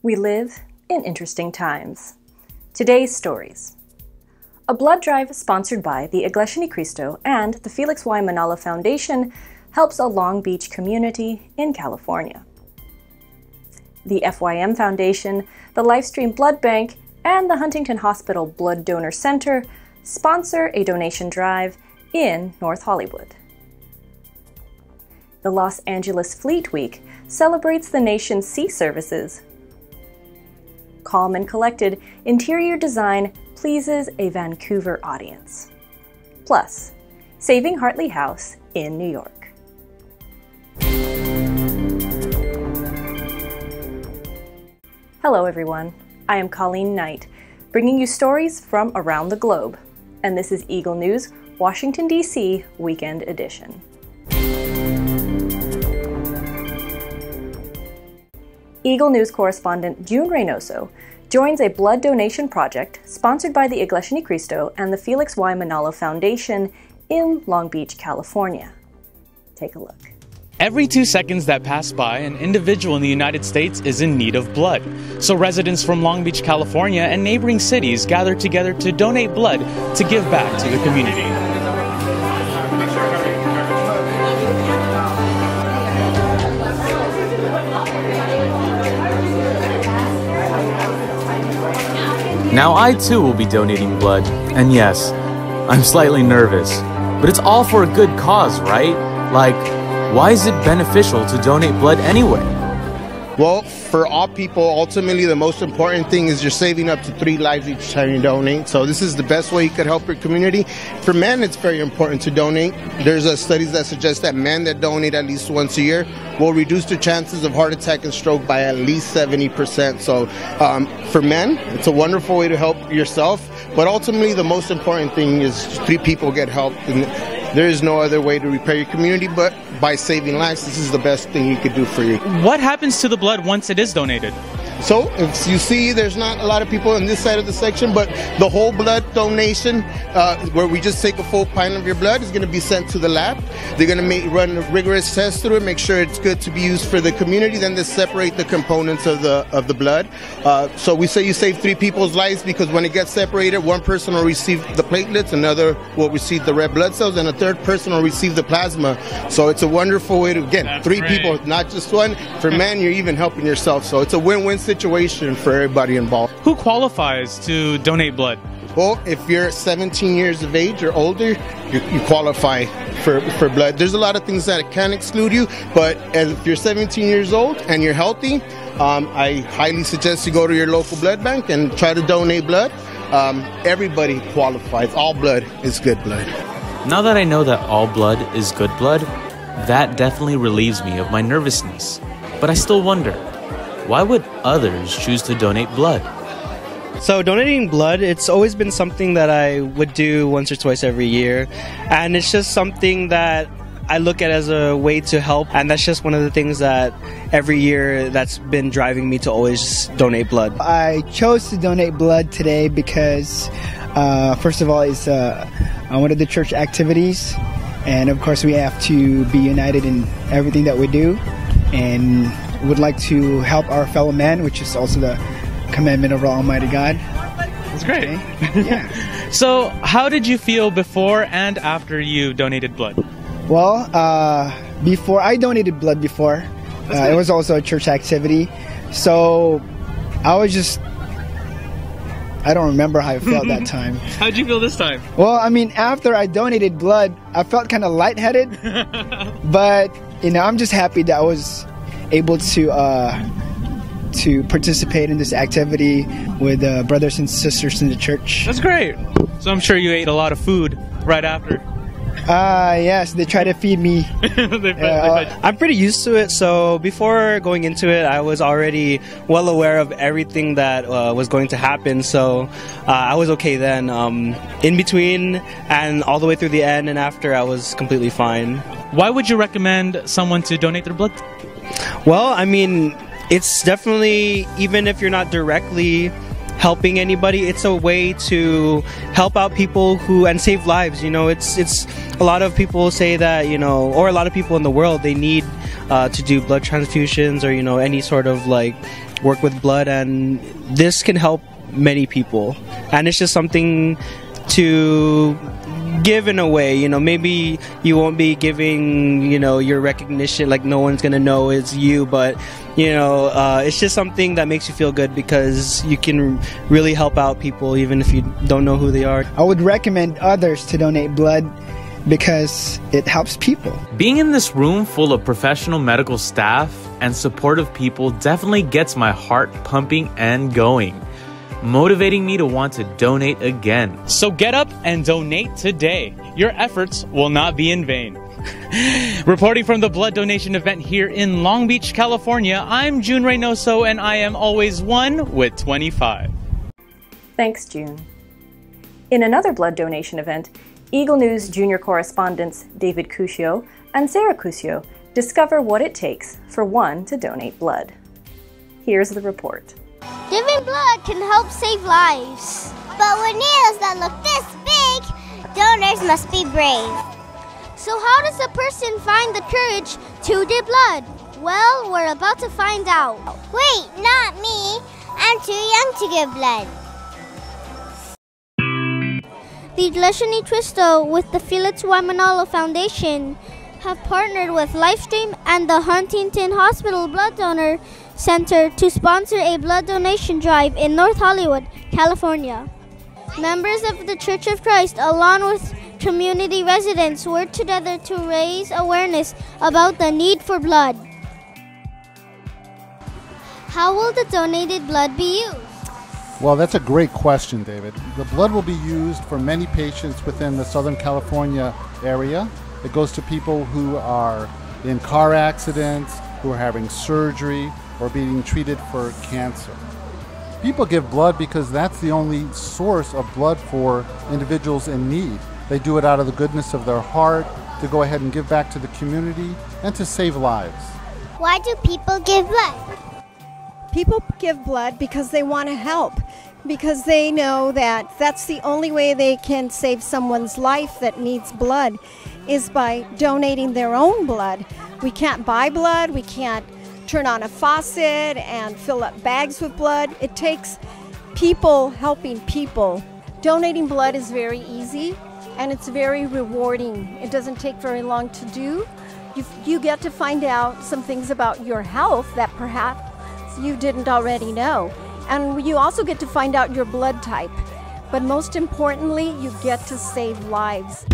We live in interesting times. Today's stories. A blood drive sponsored by the Iglesia ni Cristo and the Felix Y. Manalo Foundation helps a Long Beach community in California. The FYM Foundation, the Lifestream Blood Bank, and the Huntington Hospital Blood Donor Center sponsor a donation drive in North Hollywood. The Los Angeles Fleet Week celebrates the nation's sea services. Calm and collected interior design pleases a Vancouver audience. Plus, saving Hartley House in New York. Hello everyone, I am Colleen Knight, bringing you stories from around the globe, and this is Eagle News, Washington, D.C. Weekend Edition. Eagle News correspondent June Reynoso joins a blood donation project sponsored by the Iglesia ni Cristo and the Felix Y. Manalo Foundation in Long Beach, California. Take a look. Every 2 seconds that pass by, an individual in the United States is in need of blood. So residents from Long Beach, California and neighboring cities gather together to donate blood to give back to the community. Now I too will be donating blood, and yes, I'm slightly nervous, but it's all for a good cause, right? Like, why is it beneficial to donate blood anyway? Well, for all people, ultimately the most important thing is you're saving up to 3 lives each time you donate. So this is the best way you could help your community. For men, it's very important to donate. There's studies that suggest that men that donate at least once a year will reduce their chances of heart attack and stroke by at least 70%. So for men, it's a wonderful way to help yourself. But ultimately, the most important thing is 3 people get help. And there is no other way to repair your community, but by saving lives, this is the best thing you could do for you. What happens to the blood once it is donated? So, if you see, there's not a lot of people on this side of the section, but the whole blood donation, where we just take a full pint of your blood, is going to be sent to the lab. They're going to run a rigorous test through it, make sure it's good to be used for the community. Then they separate the components of the blood. So we say you save 3 people's lives because when it gets separated, 1 person will receive the platelets, another will receive the red blood cells, and a 3rd person will receive the plasma. So it's a wonderful way to, again, That's 3 great. people, not just 1. For men, you're even helping yourself. So it's a win-win situation for everybody involved. Who qualifies to donate blood? Well, if you're 17 years of age or older, you qualify for blood. There's a lot of things that can exclude you, but if you're 17 years old and you're healthy, I highly suggest you go to your local blood bank and try to donate blood. Everybody qualifies. All blood is good blood. Now that I know that all blood is good blood, that definitely relieves me of my nervousness. But I still wonder, why would others choose to donate blood? So donating blood, it's always been something that I would do once or twice every year. And it's just something that I look at as a way to help. And that's just one of the things that every year that's been driving me to always donate blood. I chose to donate blood today because, first of all, it's one of the church activities. And of course, we have to be united in everything that we do. And would like to help our fellow man, which is also the commandment of our Almighty God. That's great. Okay. Yeah. So, how did you feel before and after you donated blood? Well, before I donated blood before, it was also a church activity. So I was just, I don't remember how I felt that time. How'd you feel this time? Well, I mean, after I donated blood, I felt kind of lightheaded. But, you know, I'm just happy that I was able to participate in this activity with brothers and sisters in the church. That's great. So I'm sure you ate a lot of food right after. Yes, they try to feed me. I'm pretty used to it, so before going into it, I was already well aware of everything that was going to happen, so I was okay then. In between and all the way through the end and after, I was completely fine. Why would you recommend someone to donate their blood? Well, I mean, it's definitely, even if you're not directly helping anybody, it's a way to help out people who and save lives. You know, it's a lot of people say that, you know, or a lot of people in the world, they need to do blood transfusions or, you know, any sort of like work with blood, and this can help many people. And it's just something to give in a way. You know, maybe you won't be giving, you know, your recognition, like no one's gonna know it's you, but you know, it's just something that makes you feel good because you can really help out people even if you don't know who they are. I would recommend others to donate blood because it helps people. Being in this room full of professional medical staff and supportive people definitely gets my heart pumping and going, motivating me to want to donate again. So get up and donate today. Your efforts will not be in vain. Reporting from the blood donation event here in Long Beach, California, I'm June Reynoso, and I am always one with 25. Thanks, June. In another blood donation event, Eagle News junior correspondents David Cuscio and Sarah Cuscio discover what it takes for one to donate blood. Here's the report. Giving blood can help save lives. But with needles that look this big, donors must be brave. So how does a person find the courage to give blood? Well, we're about to find out. Wait, not me. I'm too young to give blood. The Eaglenews Cristo with the Felix Y. Manalo Foundation have partnered with Livestream and the Huntington Hospital Blood Donor Center to sponsor a blood donation drive in North Hollywood, California. Members of the Church of Christ, along with community residents, worked together to raise awareness about the need for blood. How will the donated blood be used? Well, that's a great question, David. The blood will be used for many patients within the Southern California area. It goes to people who are in car accidents, who are having surgery, or being treated for cancer. People give blood because that's the only source of blood for individuals in need. They do it out of the goodness of their heart, to go ahead and give back to the community, and to save lives. Why do people give blood? People give blood because they want to help, because they know that that's the only way they can save someone's life that needs blood, is by donating their own blood. We can't buy blood, we can't turn on a faucet and fill up bags with blood. It takes people helping people. Donating blood is very easy and it's very rewarding. It doesn't take very long to do. You get to find out some things about your health that perhaps you didn't already know. And you also get to find out your blood type. But most importantly, you get to save lives.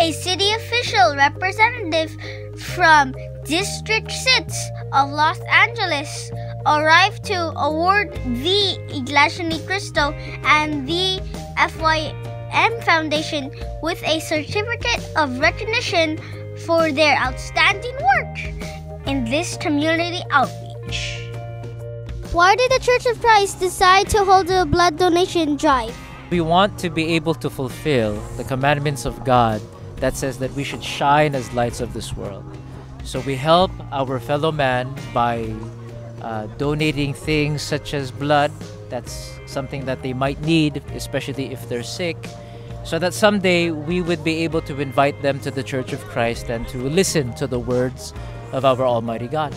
A city official representative from District 6 of Los Angeles arrived to award the Eaglenews Cristo and the FYM Foundation with a certificate of recognition for their outstanding work in this community outreach. Why did the Church of Christ decide to hold a blood donation drive? We want to be able to fulfill the commandments of God that says that we should shine as lights of this world. So we help our fellow man by donating things such as blood. That's something that they might need, especially if they're sick, so that someday we would be able to invite them to the Church of Christ and to listen to the words of our Almighty God.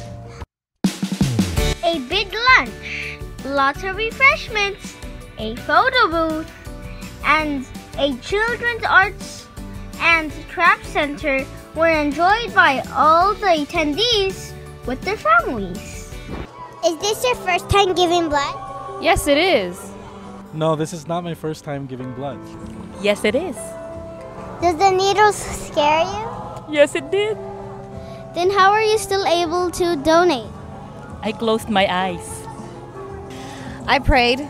A big lunch, lots of refreshments, a photo booth, and a children's arts and craft center were enjoyed by all the attendees with their families. Is this your first time giving blood? Yes, it is. No, this is not my first time giving blood. Yes, it is. Does the needles scare you? Yes, it did. Then how are you still able to donate? I closed my eyes. I prayed.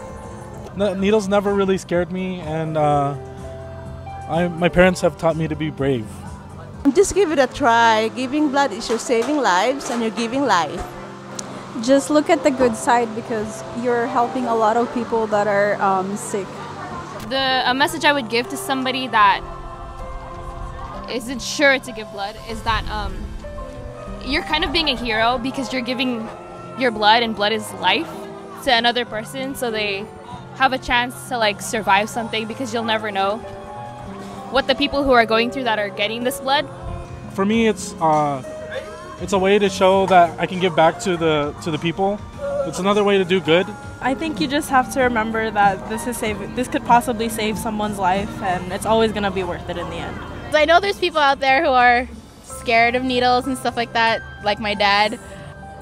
No, needles never really scared me, and my parents have taught me to be brave. Just give it a try. Giving blood is you're saving lives and you're giving life. Just look at the good side because you're helping a lot of people that are sick. A message I would give to somebody that isn't sure to give blood is that you're kind of being a hero because you're giving your blood, and blood is life, to another person, so they have a chance to survive something, because you'll never know what the people who are going through that are getting this blood for me, it's a way to show that I can give back to the people. It's another way to do good. I think you just have to remember that this could possibly save someone's life, and it's always going to be worth it in the end. I know there's people out there who are scared of needles and stuff like that, like my dad.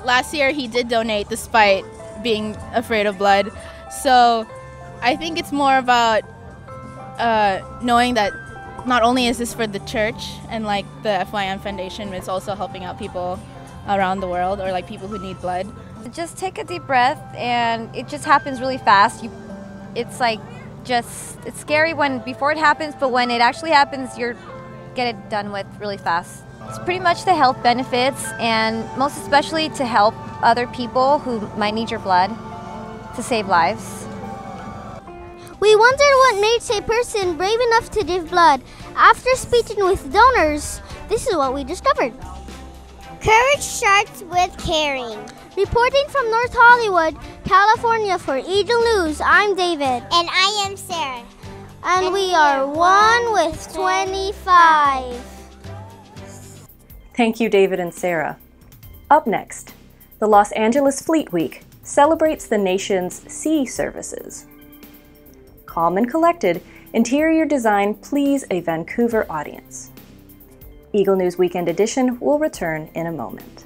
Last year he did donate despite being afraid of blood. So I think it's more about knowing that not only is this for the church and like the FYM Foundation, but it's also helping out people around the world, or like people who need blood. Just take a deep breath, and it just happens really fast. It's scary before it happens, but when it actually happens, you get it done with really fast. It's pretty much the health benefits, and most especially to help other people who might need your blood to save lives. We wondered what makes a person brave enough to give blood. After speaking with donors, this is what we discovered. Courage starts with caring. Reporting from North Hollywood, California for Eagle News, I'm David. And I am Sarah. And we are 1 with 25. Thank you, David and Sarah. Up next, the Los Angeles Fleet Week celebrates the nation's sea services. Calm and collected, interior design please a Vancouver audience. Eagle News Weekend Edition will return in a moment.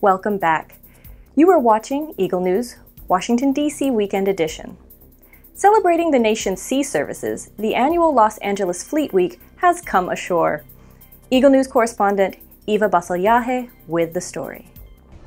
Welcome back. You are watching Eagle News, Washington, D.C. Weekend Edition. Celebrating the nation's sea services, the annual Los Angeles Fleet Week has come ashore. Eagle News correspondent Eva Basalyaje with the story.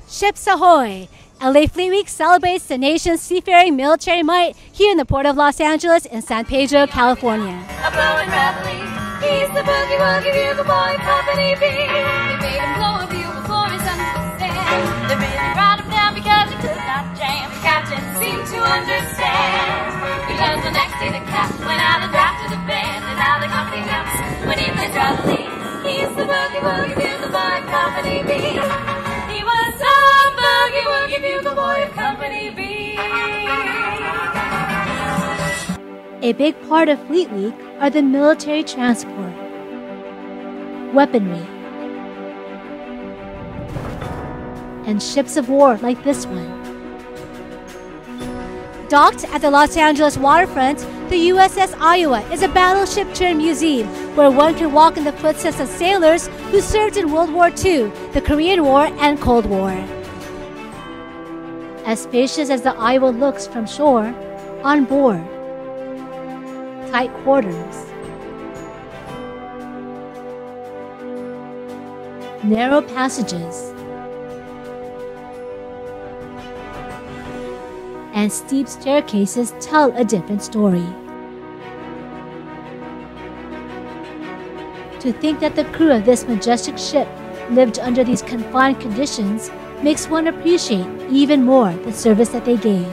Ships ahoy! LA Fleet Week celebrates the nation's seafaring military might here in the Port of Los Angeles in San Pedro, California. A blowing reveille, he's the boogie woogie bugle boy, company B. They made him blow a bugle for his understand. They made him ride him down because he could not jam. The captain seemed to understand. Because the next day the captain went out and drafted a band, and now the company comes when he plays reveille. He's the boogie woogie bugle boy, company B. He was the boogie woogie bugle boy of company B. A big part of Fleet Week are the military transport, weaponry, and ships of war like this one. Docked at the Los Angeles waterfront, the USS Iowa is a battleship-turned-museum where one can walk in the footsteps of sailors who served in World War II, the Korean War, and Cold War. As spacious as the Iowa looks from shore, on board, tight quarters, narrow passages, and steep staircases tell a different story. To think that the crew of this majestic ship lived under these confined conditions makes one appreciate even more the service that they gave.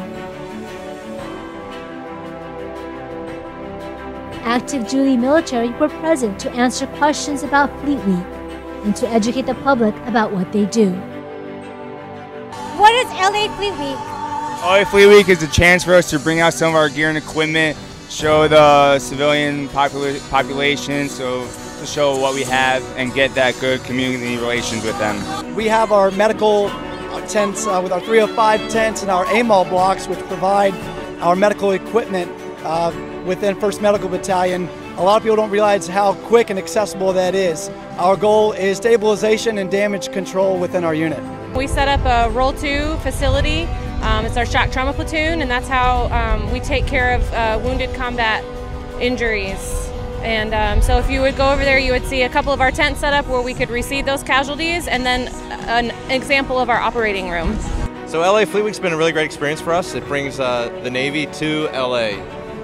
Active duty military were present to answer questions about Fleet Week and to educate the public about what they do. What is LA Fleet Week? LA Fleet Week is a chance for us to bring out some of our gear and equipment, show the civilian population, so to show what we have and get that good community relations with them. We have our medical tents with our 305 tents and our AMOL blocks, which provide our medical equipment within 1st Medical Battalion. A lot of people don't realize how quick and accessible that is. Our goal is stabilization and damage control within our unit. We set up a Roll 2 facility. It's our shock trauma platoon, and that's how we take care of wounded combat injuries. And so if you would go over there, you would see a couple of our tents set up where we could receive those casualties, and then an example of our operating room. So LA Fleet Week's been a really great experience for us. It brings the Navy to LA.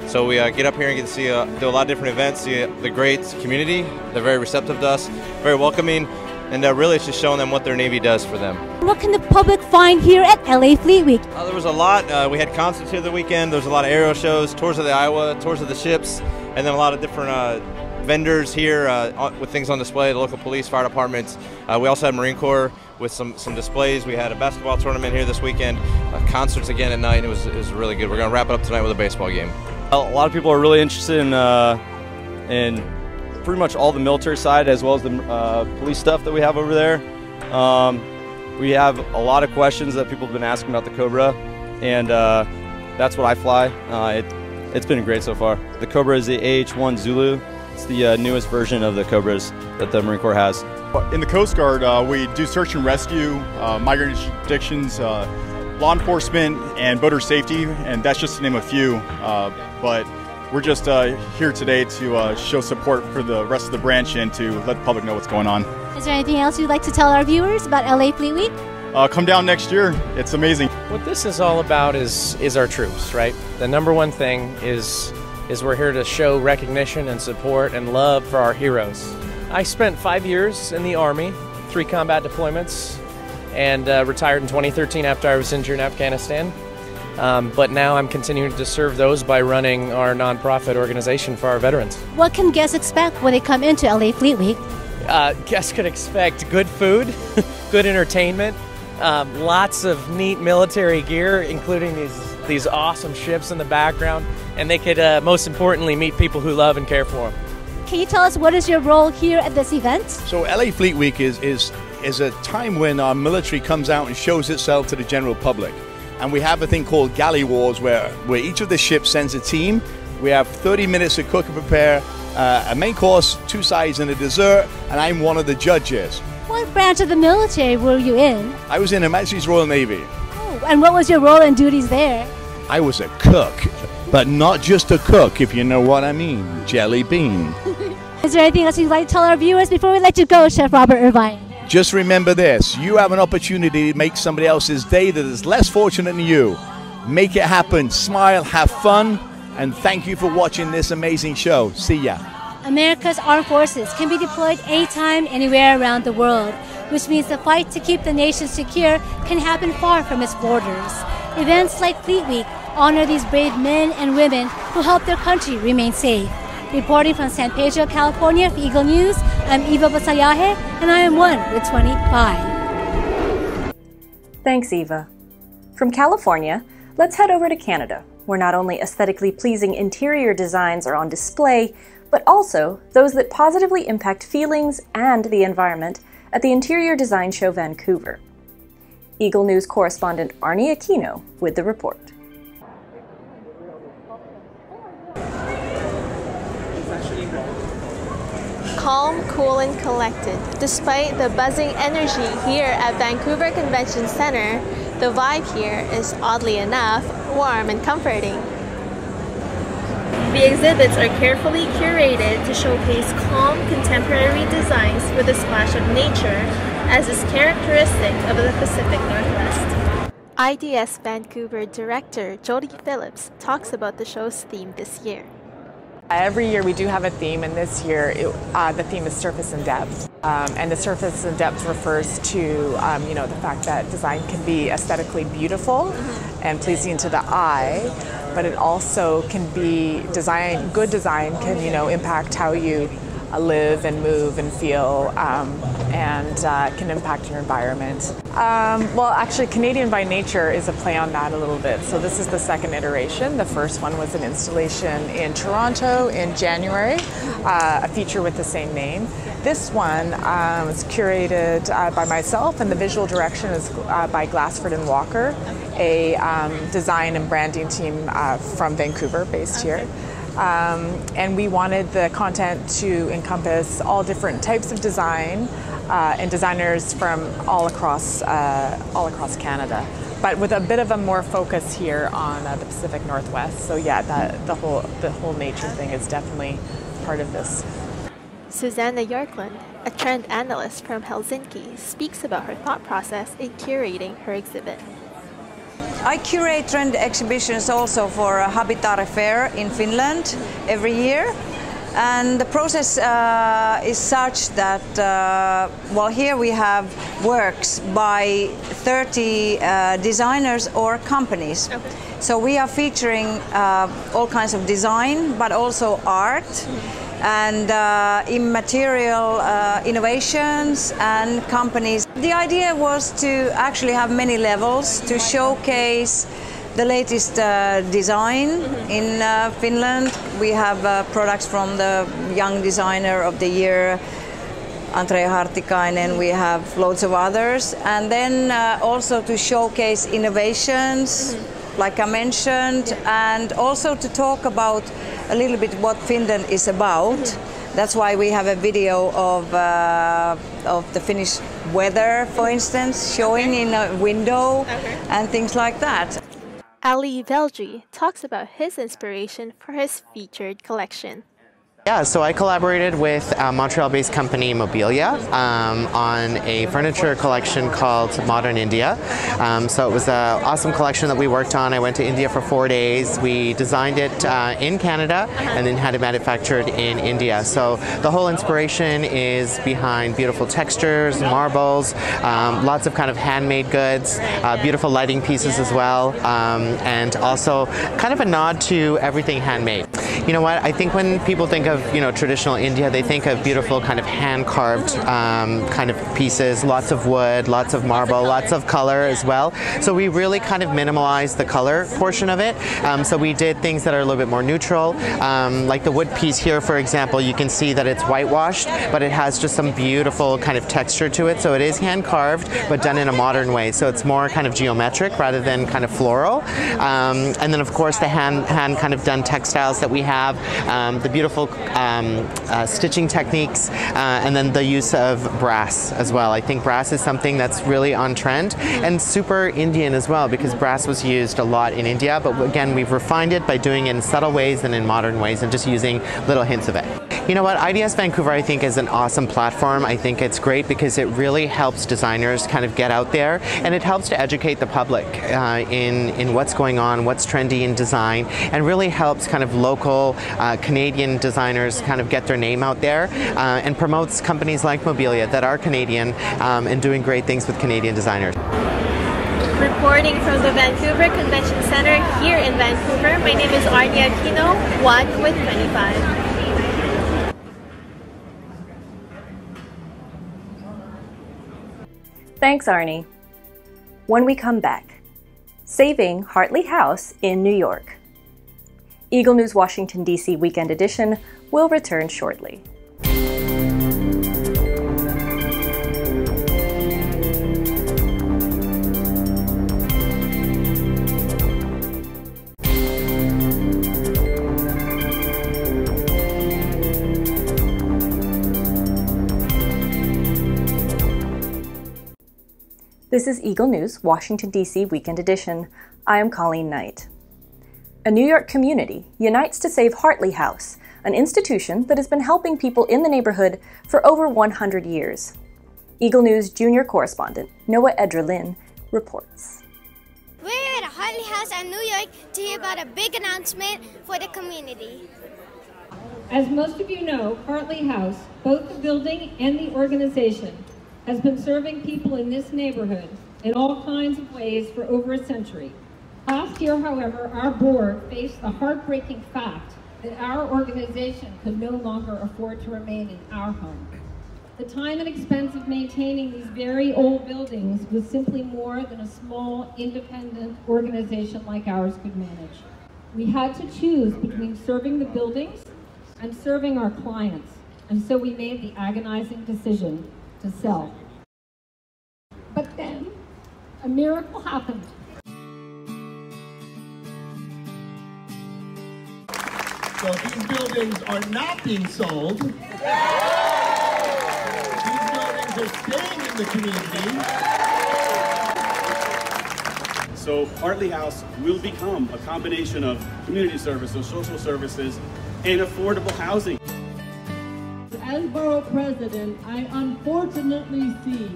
So we get up here and get to see do a lot of different events, see the great community. They're very receptive to us, very welcoming, and really it's just showing them what their Navy does for them. What can the public find here at LA Fleet Week? There was a lot. We had concerts here the weekend. There was a lot of aerial shows, tours of the Iowa, tours of the ships. and then a lot of different vendors here with things on display, the local police, fire departments. We also had Marine Corps with some displays. We had a basketball tournament here this weekend, concerts again at night. It was really good. We're going to wrap it up tonight with a baseball game. A lot of people are really interested in pretty much all the military side as well as the police stuff that we have over there. We have a lot of questions that people have been asking about the Cobra, and that's what I fly. It's been great so far. The Cobra is the AH-1 Zulu. It's the newest version of the Cobras that the Marine Corps has. In the Coast Guard, we do search and rescue, migrant interdictions, law enforcement, and boater safety, and that's just to name a few. But we're just here today to show support for the rest of the branch and to let the public know what's going on. Is there anything else you'd like to tell our viewers about LA Fleet Week? Come down next year. It's amazing. What this is all about is our troops, right? The number one thing is we're here to show recognition and support and love for our heroes. I spent 5 years in the Army, 3 combat deployments, and retired in 2013 after I was injured in Afghanistan. But now I'm continuing to serve those by running our nonprofit organization for our veterans. What can guests expect when they come into LA Fleet Week? Guests could expect good food, good entertainment, lots of neat military gear, including these awesome ships in the background, and they could, most importantly, meet people who love and care for them. Can you tell us what is your role here at this event? So LA Fleet Week is a time when our military comes out and shows itself to the general public. And we have a thing called Galley Wars where each of the ships sends a team. We have 30 minutes to cook and prepare a main course, 2 sides, and a dessert, and I'm one of the judges. What branch of the military were you in? I was in Her Majesty's Royal Navy. Oh, and what was your role and duties there? I was a cook, but not just a cook, if you know what I mean. Jelly bean. Is there anything else you'd like to tell our viewers before we let you go, Chef Robert Irvine? Just remember this, you have an opportunity to make somebody else's day that is less fortunate than you. Make it happen, smile, have fun, and thank you for watching this amazing show. See ya. America's armed forces can be deployed anytime, anywhere around the world, which means the fight to keep the nation secure can happen far from its borders. Events like Fleet Week honor these brave men and women who help their country remain safe. Reporting from San Pedro, California for Eagle News, I'm Eva Basayahe, and I am 1 with 25. Thanks, Eva. From California, let's head over to Canada, where not only aesthetically pleasing interior designs are on display, but also those that positively impact feelings and the environment at the Interior Design Show Vancouver. Eagle News correspondent Arnie Aquino with the report. Calm, cool, and collected. Despite the buzzing energy here at Vancouver Convention Center, the vibe here is, oddly enough, warm and comforting. The exhibits are carefully curated to showcase calm, contemporary designs with a splash of nature, as is characteristic of the Pacific Northwest. IDS Vancouver director Jody Phillips talks about the show's theme this year. Every year we do have a theme, and this year the theme is surface and depth. And the surface and depth refers to the fact that design can be aesthetically beautiful and pleasing to the eye, but it also can be good design can impact how you live and move and feel, and can impact your environment. Well, actually, Canadian by Nature is a play on that a little bit. So this is the second iteration. The first one was an installation in Toronto in January, a feature with the same name. This one is curated by myself, and the visual direction is by Glassford and Walker, a design and branding team from Vancouver, based here. And we wanted the content to encompass all different types of design and designers from all across Canada, but with a bit of a more focus here on the Pacific Northwest. So yeah, the whole nature thing is definitely part of this. Susanna Yorkland, a trend analyst from Helsinki, speaks about her thought process in curating her exhibit. I curate trend exhibitions also for a Habitat Fair in Finland every year. And the process is such that, well, here we have works by 30 designers or companies. Okay. So we are featuring all kinds of design, but also art and immaterial innovations and companies. The idea was to actually have many levels to showcase the latest design in Finland. We have products from the Young Designer of the Year, Andrea Hartikainen. We have loads of others. And then also to showcase innovations, like I mentioned, and also to talk about a little bit what Finland is about. That's why we have a video of the Finnish weather, for instance, showing in a window and things like that. Ali Veldry talks about his inspiration for his featured collection. Yeah, so I collaborated with a Montreal-based company, Mobilia, on a furniture collection called Modern India. So it was an awesome collection that we worked on. I went to India for 4 days. We designed it in Canada and then had it manufactured in India. So the whole inspiration is behind beautiful textures, marbles, lots of kind of handmade goods, beautiful lighting pieces as well, and also kind of a nod to everything handmade. You know what, I think when people think of, you know, traditional India, they think of beautiful kind of hand-carved kind of pieces, lots of wood, lots of marble, lots of color as well. So we really kind of minimalized the color portion of it. So we did things that are a little bit more neutral. Like the wood piece here, for example, you can see that it's whitewashed, but it has just some beautiful kind of texture to it. So it is hand-carved, but done in a modern way. So it's more kind of geometric rather than kind of floral. And then, of course, the hand kind of done textiles that we have, the beautiful stitching techniques, and then the use of brass as well. I think brass is something that's really on trend and super Indian as well, because brass was used a lot in India, but again, we've refined it by doing it in subtle ways and in modern ways and just using little hints of it. You know what, IDS Vancouver I think is an awesome platform. I think it's great because it really helps designers kind of get out there, and it helps to educate the public in what's going on, what's trendy in design, and really helps kind of local Canadian designers kind of get their name out there, and promotes companies like Mobilia that are Canadian and doing great things with Canadian designers. Reporting from the Vancouver Convention Center here in Vancouver, my name is Arnie Aquino, 1 with 25. Thanks, Arnie. When we come back, saving Hartley House in New York. Eagle News Washington, D.C. Weekend Edition will return shortly. This is Eagle News, Washington, D.C. Weekend Edition. I am Colleen Knight. A New York community unites to save Hartley House, an institution that has been helping people in the neighborhood for over 100 years. Eagle News junior correspondent Noah Edralin reports. We're at a Hartley House in New York to hear about a big announcement for the community. As most of you know, Hartley House, both the building and the organization, has been serving people in this neighborhood in all kinds of ways for over a century. Last year, however, our board faced the heartbreaking fact that our organization could no longer afford to remain in our home. The time and expense of maintaining these very old buildings was simply more than a small, independent organization like ours could manage. We had to choose between serving the buildings and serving our clients, and so we made the agonizing decision to sell. But then, a miracle happened. So these buildings are not being sold. These buildings are staying in the community. So Hartley House will become a combination of community services, social services, and affordable housing. As borough president, I unfortunately see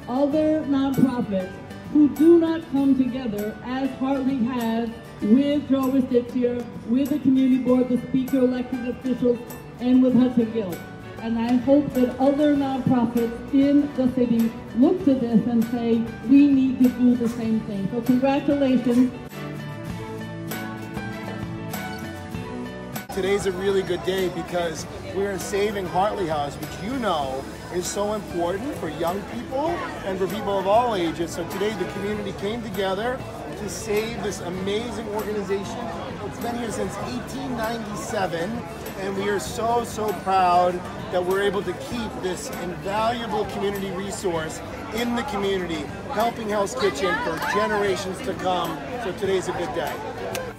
other nonprofits who do not come together as Hartley has, with Joe Restitia, with the community board, the speaker, elected officials, and with Hudson Guild. And I hope that other nonprofits in the city look to this and say, we need to do the same thing. So congratulations. Today's a really good day because we're saving Hartley House, which you know is so important for young people and for people of all ages. So today the community came together to save this amazing organization. It's been here since 1897, and we are so, so proud that we're able to keep this invaluable community resource in the community, helping Hell's Kitchen for generations to come. So today's a good day.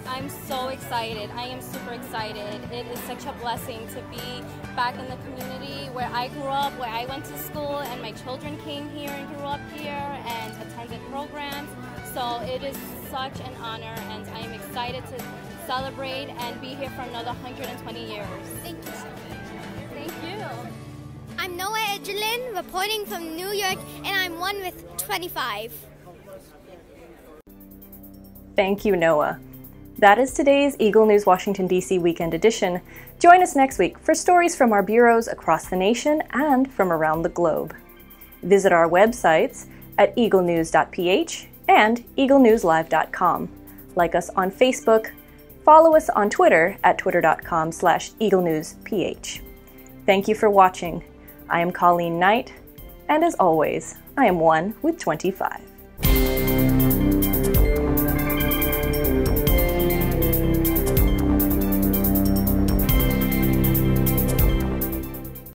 I'm so excited. I am super excited. It is such a blessing to be back in the community where I grew up, where I went to school, and my children came here and grew up here and attended programs. So it is such an honor, and I am excited to celebrate and be here for another 120 years. Thank you. Thank you. I'm Noah Edgelin, reporting from New York, and I'm 1 with 25. Thank you, Noah. That is today's Eagle News Washington, D.C. Weekend Edition. Join us next week for stories from our bureaus across the nation and from around the globe. Visit our websites at Eaglenews.PH and EagleNewsLive.com. Like us on Facebook. Follow us on Twitter at twitter.com/EagleNewsPH. Thank you for watching. I am Colleen Knight, and as always, I am 1 with 25.